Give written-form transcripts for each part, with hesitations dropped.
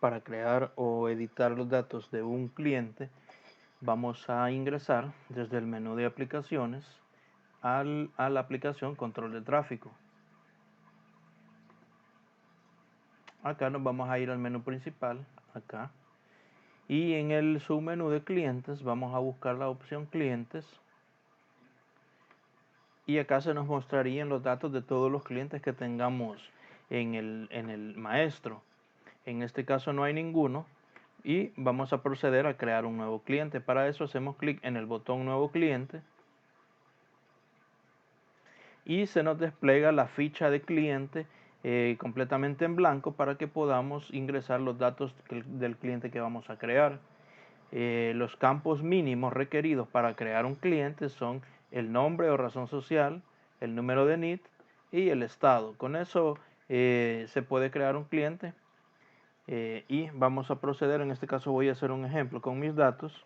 para crear o editar los datos de un cliente, vamos a ingresar desde el menú de aplicaciones a la aplicación control de tráfico. Acá nos vamos a ir al menú principal, acá, y en el submenú de clientes vamos a buscar la opción clientes, y acá se nos mostrarían los datos de todos los clientes que tengamos en el maestro. En este caso no hay ninguno y vamos a proceder a crear un nuevo cliente. Para eso hacemos clic en el botón nuevo cliente y se nos despliega la ficha de cliente completamente en blanco para que podamos ingresar los datos del cliente que vamos a crear. Los campos mínimos requeridos para crear un cliente son el nombre o razón social, el número de NIT y el estado. Con eso se puede crear un cliente y vamos a proceder. En este caso voy a hacer un ejemplo con mis datos.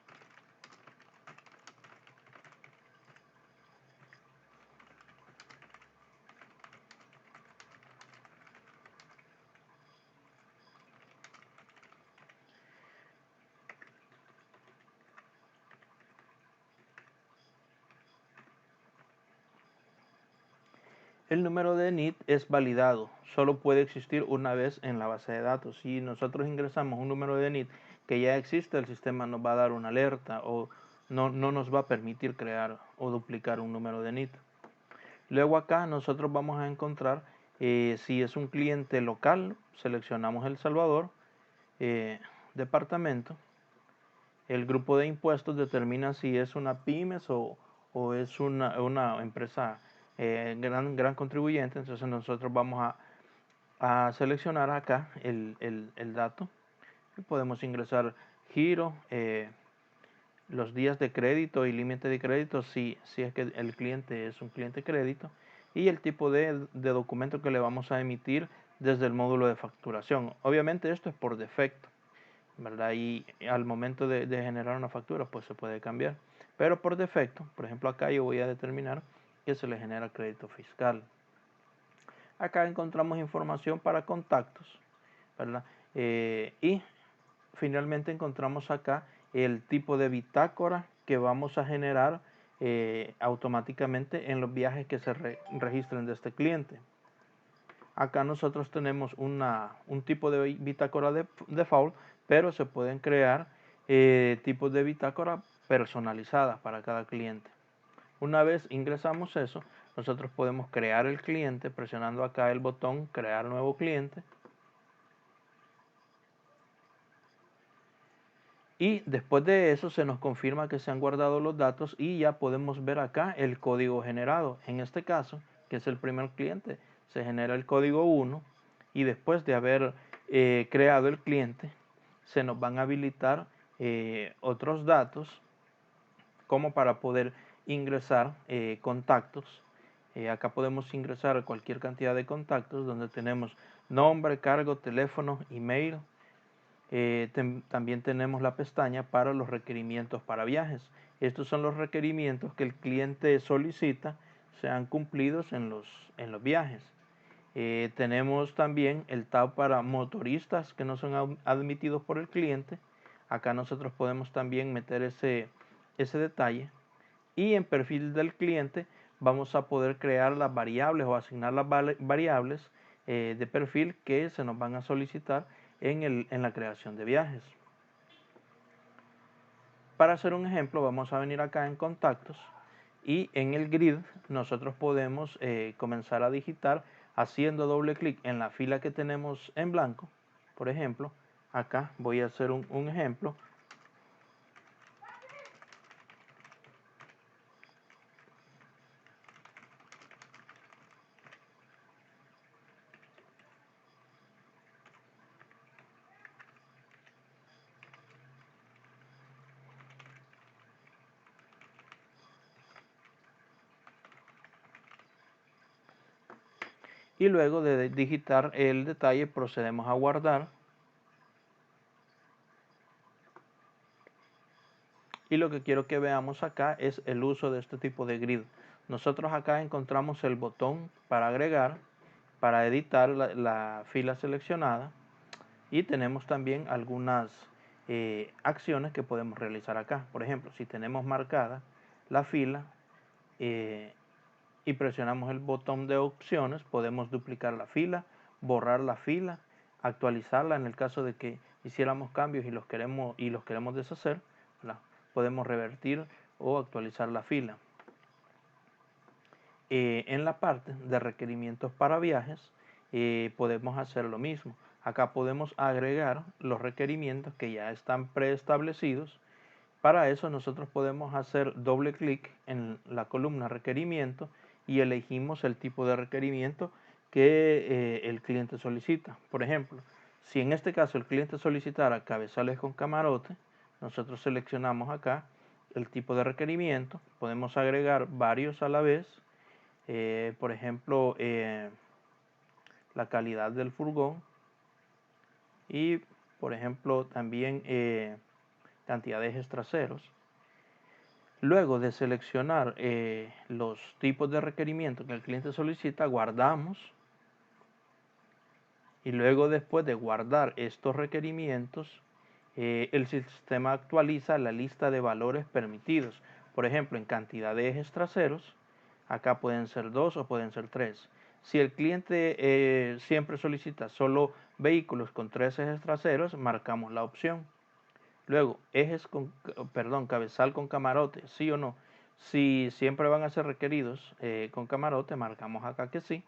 El número de NIT es validado, solo puede existir una vez en la base de datos. Si nosotros ingresamos un número de NIT que ya existe, el sistema nos va a dar una alerta o no nos va a permitir crear o duplicar un número de NIT. Luego acá nosotros vamos a encontrar si es un cliente local, seleccionamos El Salvador, departamento. El grupo de impuestos determina si es una pymes o es una empresa gran contribuyente. Entonces nosotros vamos a seleccionar acá el dato y podemos ingresar giro, los días de crédito y límite de crédito si es que el cliente es un cliente crédito y el tipo de documento que le vamos a emitir desde el módulo de facturación. Obviamente esto es por defecto, ¿verdad? Y al momento de generar una factura pues se puede cambiar, pero por defecto, por ejemplo acá yo voy a determinar que se le genera crédito fiscal. Acá encontramos información para contactos, ¿verdad? Y finalmente encontramos acá el tipo de bitácora que vamos a generar automáticamente en los viajes que se registren de este cliente. Acá nosotros tenemos un tipo de bitácora de default, pero se pueden crear tipos de bitácora personalizadas para cada cliente. Una vez ingresamos eso, nosotros podemos crear el cliente presionando acá el botón crear nuevo cliente. Y después de eso se nos confirma que se han guardado los datos y ya podemos ver acá el código generado. En este caso, que es el primer cliente, se genera el código 1 y después de haber creado el cliente, se nos van a habilitar otros datos como para poder ingresar contactos. Acá podemos ingresar cualquier cantidad de contactos donde tenemos nombre, cargo, teléfono, email. También tenemos la pestaña para los requerimientos para viajes. Estos son los requerimientos que el cliente solicita sean cumplidos en los viajes. Tenemos también el tab para motoristas que no son admitidos por el cliente. Acá nosotros podemos también meter ese detalle. Y en perfil del cliente vamos a poder crear las variables o asignar las variables de perfil que se nos van a solicitar en la creación de viajes. Para hacer un ejemplo vamos a venir acá en contactos y en el grid nosotros podemos comenzar a digitar haciendo doble clic en la fila que tenemos en blanco. Por ejemplo, acá voy a hacer un ejemplo. Y luego de digitar el detalle procedemos a guardar. Y lo que quiero que veamos acá es el uso de este tipo de grid. Nosotros acá encontramos el botón para agregar, para editar la fila seleccionada. Y tenemos también algunas acciones que podemos realizar acá. Por ejemplo, si tenemos marcada la fila y presionamos el botón de opciones, podemos duplicar la fila, borrar la fila, actualizarla en el caso de que hiciéramos cambios y los queremos deshacer, ¿verdad? Podemos revertir o actualizar la fila. En la parte de requerimientos para viajes podemos hacer lo mismo. Acá podemos agregar los requerimientos que ya están preestablecidos. Para eso nosotros podemos hacer doble clic en la columna requerimiento y elegimos el tipo de requerimiento que el cliente solicita. Por ejemplo, si en este caso el cliente solicitara cabezales con camarote, nosotros seleccionamos acá el tipo de requerimiento, podemos agregar varios a la vez, por ejemplo, la calidad del furgón y, por ejemplo, también cantidad de ejes traseros. Luego de seleccionar los tipos de requerimientos que el cliente solicita, guardamos. Y luego, después de guardar estos requerimientos, el sistema actualiza la lista de valores permitidos. Por ejemplo, en cantidad de ejes traseros, acá pueden ser 2 o pueden ser 3. Si el cliente siempre solicita solo vehículos con 3 ejes traseros, marcamos la opción. Luego, cabezal con camarote, sí o no. Si siempre van a ser requeridos con camarote, marcamos acá que sí.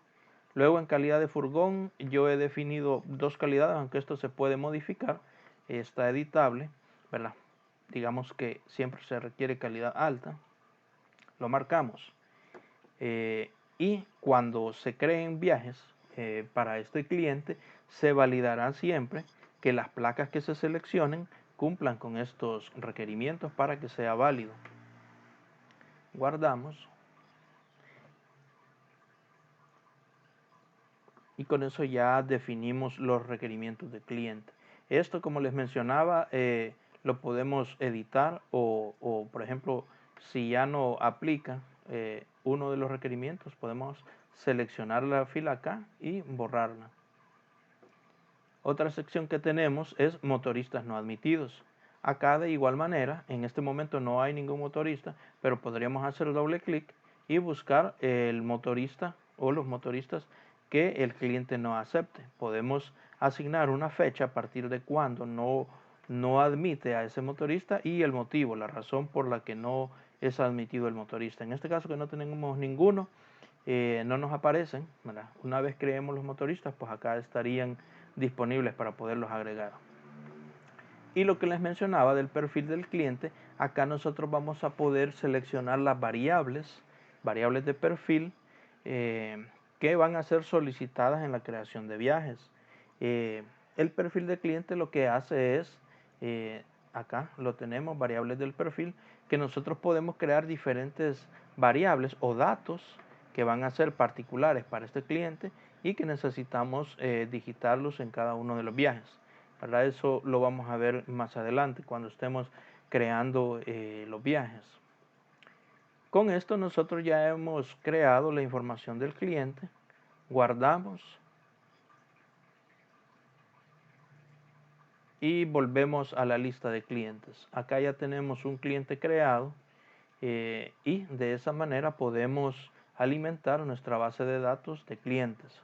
Luego, en calidad de furgón, yo he definido 2 calidades, aunque esto se puede modificar, está editable, ¿verdad? Digamos que siempre se requiere calidad alta, lo marcamos. Y cuando se creen viajes para este cliente, se validará siempre que las placas que se seleccionen cumplan con estos requerimientos para que sea válido. Guardamos. Y con eso ya definimos los requerimientos del cliente. Esto, como les mencionaba, lo podemos editar o, por ejemplo, si ya no aplica uno de los requerimientos, podemos seleccionar la fila acá y borrarla. Otra sección que tenemos es motoristas no admitidos. Acá de igual manera, en este momento no hay ningún motorista, pero podríamos hacer doble clic y buscar el motorista o los motoristas que el cliente no acepte. Podemos asignar una fecha a partir de cuando no admite a ese motorista y el motivo, la razón por la que no es admitido el motorista. En este caso que no tenemos ninguno, no nos aparecen, ¿verdad? Una vez creemos los motoristas, pues acá estarían disponibles para poderlos agregar. Y lo que les mencionaba del perfil del cliente, acá nosotros vamos a poder seleccionar las variables de perfil que van a ser solicitadas en la creación de viajes. El perfil del cliente lo que hace es, acá lo tenemos, variables del perfil, que nosotros podemos crear diferentes variables o datos que van a ser particulares para este cliente y que necesitamos digitarlos en cada uno de los viajes. Para eso lo vamos a ver más adelante cuando estemos creando los viajes. Con esto nosotros ya hemos creado la información del cliente, guardamos y volvemos a la lista de clientes. Acá ya tenemos un cliente creado y de esa manera podemos alimentar nuestra base de datos de clientes.